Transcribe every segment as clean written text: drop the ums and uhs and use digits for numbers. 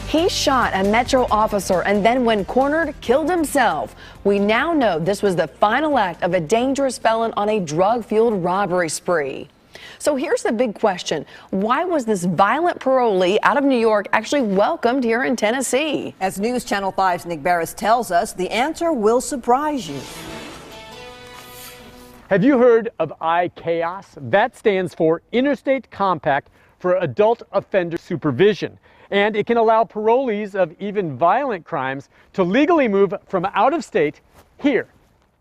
He shot a Metro officer and then, when cornered, killed himself. We now know this was the final act of a dangerous felon on a drug-fueled robbery spree. So here's the big question. Why was this violent parolee out of New York actually welcomed here in Tennessee? As News Channel 5's Nick Barris tells us, the answer will surprise you. Have you heard of ICAOS? That stands for Interstate Compact for Adult Offender Supervision. And it can allow parolees of even violent crimes to legally move from out of state here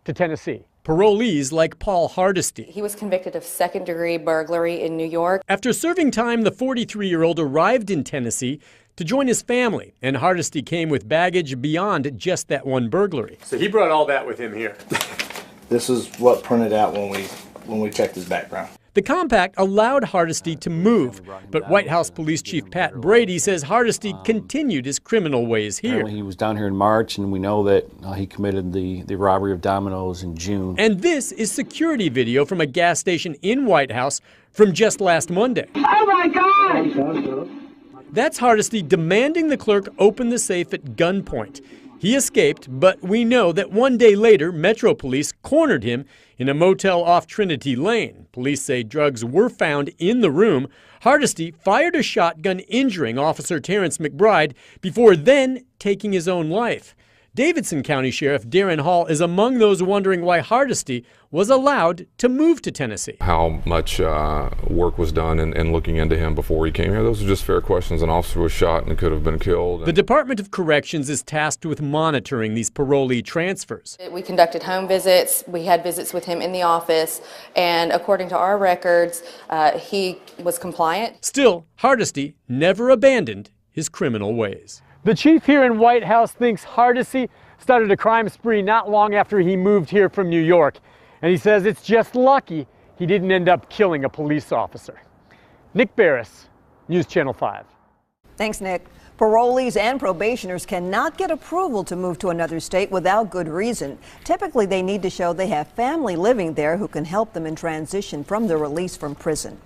to Tennessee. Parolees like Paul Hardesty. He was convicted of second-degree burglary in New York. After serving time, the 43-year-old arrived in Tennessee to join his family, and Hardesty came with baggage beyond just that one burglary. So he brought all that with him here. This is what printed out when we checked his background. The compact allowed Hardesty to move, but White House Police Chief Pat Brady says Hardesty continued his criminal ways here. He was down here in March, and we know that he committed the robbery of Domino's in June. And this is security video from a gas station in White House from just last Monday. Oh my God! That's Hardesty demanding the clerk open the safe at gunpoint. He escaped, but we know that one day later, Metro Police cornered him in a motel off Trinity Lane. Police say drugs were found in the room. Hardesty fired a shotgun, injuring Officer Terrence McBride before then taking his own life. Davidson County Sheriff Darren Hall is among those wondering why Hardesty was allowed to move to Tennessee. How much work was done in looking into him before he came here? Those are just fair questions. An officer was shot and could have been killed. The Department of Corrections is tasked with monitoring these parolee transfers. We conducted home visits. We had visits with him in the office, and according to our records, he was compliant. Still, Hardesty never abandoned his criminal ways. The chief here in White House thinks Hardesty started a crime spree not long after he moved here from New York. And he says it's just lucky he didn't end up killing a police officer. Nick Barris, News Channel 5. Thanks, Nick. Parolees and probationers cannot get approval to move to another state without good reason. Typically, they need to show they have family living there who can help them in transition from their release from prison.